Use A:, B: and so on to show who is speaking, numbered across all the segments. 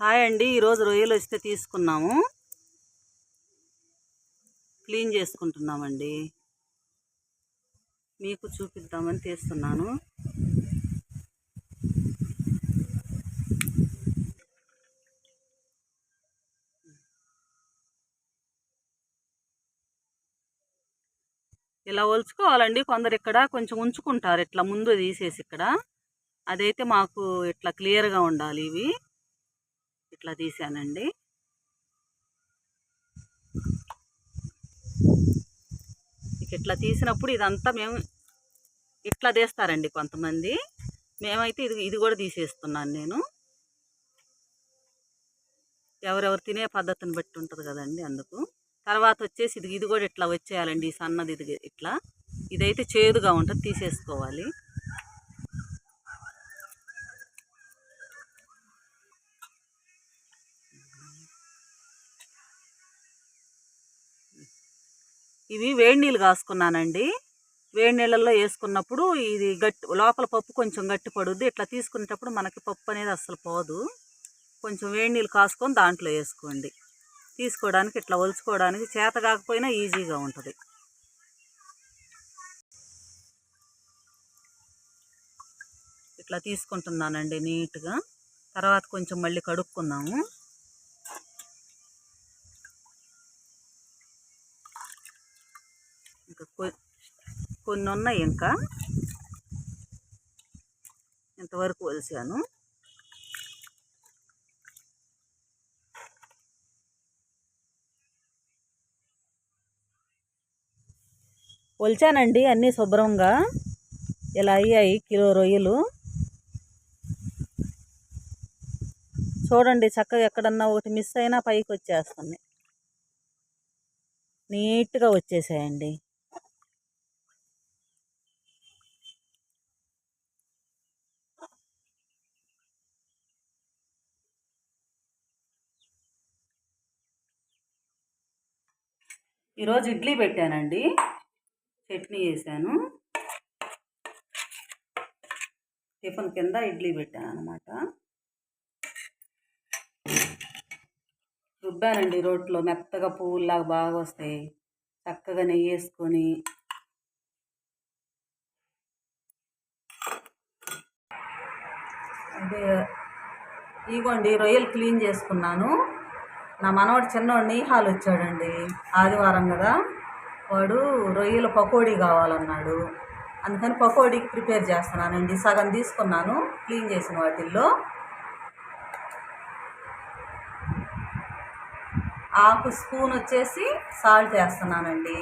A: Hi అండి, ఈరోజు రొయ్యలు వస్తే తీసుకున్నాము, క్లీన్ చేసుకుంటున్నామండి. మీకు చూపిద్దామని తీస్తున్నాను. ఇలా ఒలుచుకోవాలండి. కొందరు ఇక్కడ కొంచెం ఉంచుకుంటారు, ఇట్లా ముందు తీసేసి ఇక్కడ. అదైతే మాకు ఇట్లా క్లియర్గా ఉండాలి. ఇవి ఇట్లా తీసానండి. ఇట్లా తీసినప్పుడు ఇదంతా మేము ఇట్లా తీస్తారండి కొంతమంది. మేమైతే ఇది కూడా తీసేస్తున్నాను నేను. ఎవరెవరు తినే పద్ధతిని బట్టి ఉంటుంది కదండి, అందుకు. తర్వాత వచ్చేసి ఇది కూడా ఇట్లా వచ్చేయాలండి, ఈ సన్నది ఇది ఇట్లా. ఇదైతే చేదుగా ఉంటుంది, తీసేసుకోవాలి. ఇవి వేడి నీళ్ళు కాసుకున్నానండి. వేడి నీళ్ళల్లో వేసుకున్నప్పుడు ఇది గట్టి, లోపల పప్పు కొంచెం గట్టి పడుద్ది. ఇట్లా తీసుకునేటప్పుడు మనకి పప్పు అనేది అస్సలు పోదు. కొంచెం వేడి నీళ్ళు కాసుకొని దాంట్లో వేసుకోండి. తీసుకోవడానికి ఇట్లా ఒలుచుకోవడానికి చేత కాకపోయినా ఈజీగా ఉంటుంది. ఇట్లా తీసుకుంటున్నానండి నీట్గా. తర్వాత కొంచెం మళ్ళీ కడుక్కుందాము. ఇంకా కొన్ని ఉన్నాయి, ఇంకా ఇంతవరకు ఒలిచాను. ఒలిచానండి అన్నీ శుభ్రంగా. ఇలా అయ్యాయి కిలో రొయ్యలు. చూడండి, చక్కగా ఎక్కడన్నా ఒకటి మిస్ అయినా పైకి వచ్చేస్తుంది. నీట్గా వచ్చేసాయండి. ఈరోజు ఇడ్లీ పెట్టానండి, చట్నీ వేసాను. టిఫిన్ కింద ఇడ్లీ పెట్టాను అన్నమాట. రుబ్బానండి రోట్లో, మెత్తగా పువ్వులాగా బాగా వస్తాయి. చక్కగా నెయ్యి వేసుకొని అదే ఇగోండి రొయ్యలు క్లీన్ చేసుకున్నాను. నా మనవాడు చిన్నవాడు నీహాలు వచ్చాడండి, ఆదివారం కదా. వాడు రొయ్యల పకోడీ కావాలన్నాడు. అందుకని పకోడీకి ప్రిపేర్ చేస్తున్నానండి. సగం తీసుకున్నాను క్లీన్ చేసిన వాటిల్లో. హాఫ్ స్పూన్ వచ్చేసి సాల్ట్ వేస్తున్నానండి.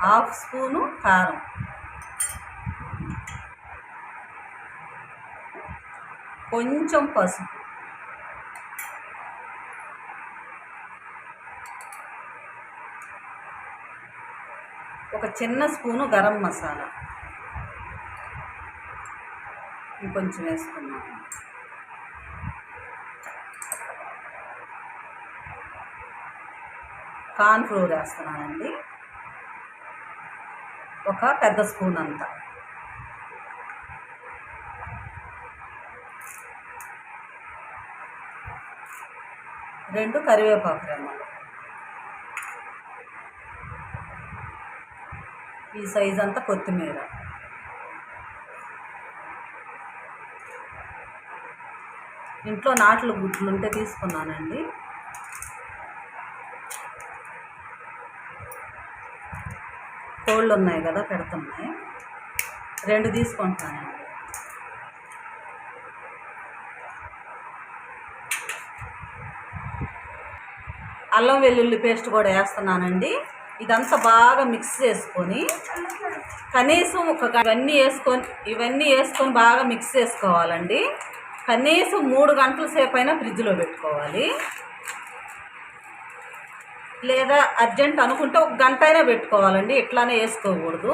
A: హాఫ్ స్పూను కారం, కొంచెం పసుపు, ఒక చిన్న స్పూను గరం మసాలా ఇంకొంచెం వేసుకున్నాను. కార్న్ ఫ్లోర్ వేస్తున్నానండి, ఒక పెద్ద స్పూన్ అంతా. రెండు కరివేపాకు రెమ్మలు, ఈ సైజ్ అంతా కొత్తిమీర. ఇంట్లో నాట్లు గుడ్లు ఉంటే తీసుకున్నానండి. కోళ్ళు ఉన్నాయి కదా, పెడుతున్నాయి. 2 తీసుకుంటానండి. అల్లం వెల్లుల్లి పేస్ట్ కూడా వేస్తున్నానండి. ఇదంతా బాగా మిక్స్ చేసుకొని కనీసం ఇవన్నీ వేసుకొని బాగా మిక్స్ చేసుకోవాలండి. కనీసం 3 గంటల సేపు అయినా ఫ్రిడ్జ్లో పెట్టుకోవాలి. లేదా అర్జెంట్ అనుకుంటే 1 గంట అయినా పెట్టుకోవాలండి. ఇట్లానే వేసుకోకూడదు.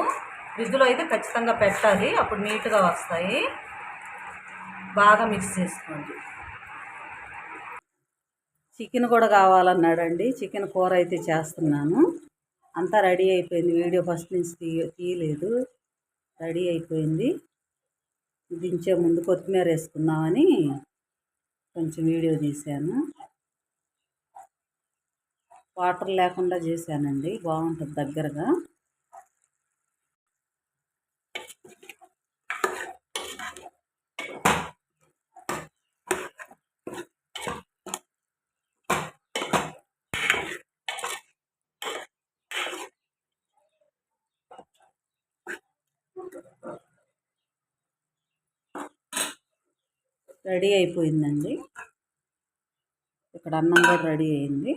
A: ఫ్రిడ్జ్లో అయితే ఖచ్చితంగా పెట్టాలి, అప్పుడు నీట్గా వస్తాయి. బాగా మిక్స్ చేసుకోండి. చికెన్ కూడా కావాలన్నాడండి. చికెన్ కూర అయితే చేస్తున్నాను. అంతా రెడీ అయిపోయింది. వీడియో ఫస్ట్ నుంచి తీయలేదు. రెడీ అయిపోయింది. దించే ముందు కొత్తిమీర వేసుకుందామని కొంచెం వీడియో తీశాను. వాటర్ లేకుండా చేశానండి, బాగుంటుంది దగ్గరగా. రెడీ అయిపోయిందండి. ఇక్కడ అన్నం కూడా రెడీ అయింది.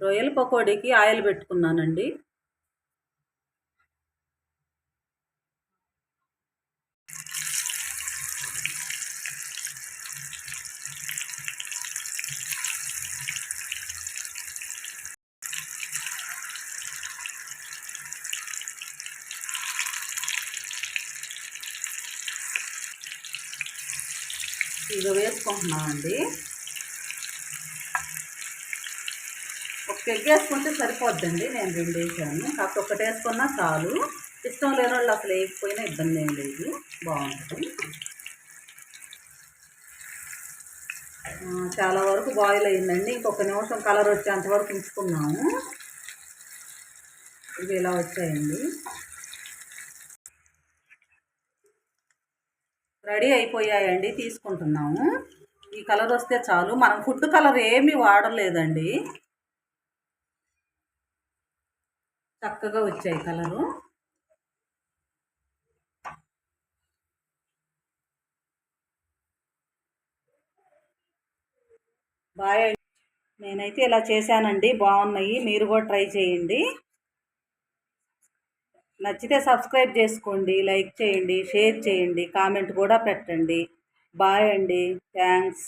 A: రొయ్యల పకోడీకి ఆయిల్ పెట్టుకున్నానండి. ఇక వేసుకుంటున్నామండి. ఒక ఎగ్ వేసుకుంటే సరిపోద్దండి. నేను 2 వేసాను, కాకపోతే ఒకటి వేసుకున్నా చాలు. ఇష్టం లేని వాళ్ళు అసలు వేయకపోయినా ఇబ్బంది ఏం లేదు, బాగుంటుంది. చాలా వరకు బాయిల్ అయిందండి. ఇంకొక నిమిషం కలర్ వచ్చేంత వరకు ఉంచుకున్నాము. ఇవి ఇలా వచ్చాయండి. రెడీ అయిపోయాయండి, తీసుకుంటున్నాము. ఈ కలర్ వస్తే చాలు. మనం ఫుడ్ కలర్ ఏమీ వాడలేదండి, చక్కగా వచ్చాయి కలరు. బాయ్. నేనైతే ఇలా చేశానండి, బాగున్నాయి. మీరు కూడా ట్రై చేయండి. నచ్చితే సబ్స్క్రైబ్ చేసుకోండి, లైక్ చేయండి, షేర్ చేయండి, కామెంట్ కూడా పెట్టండి. బాయ్ అండి, థ్యాంక్స్.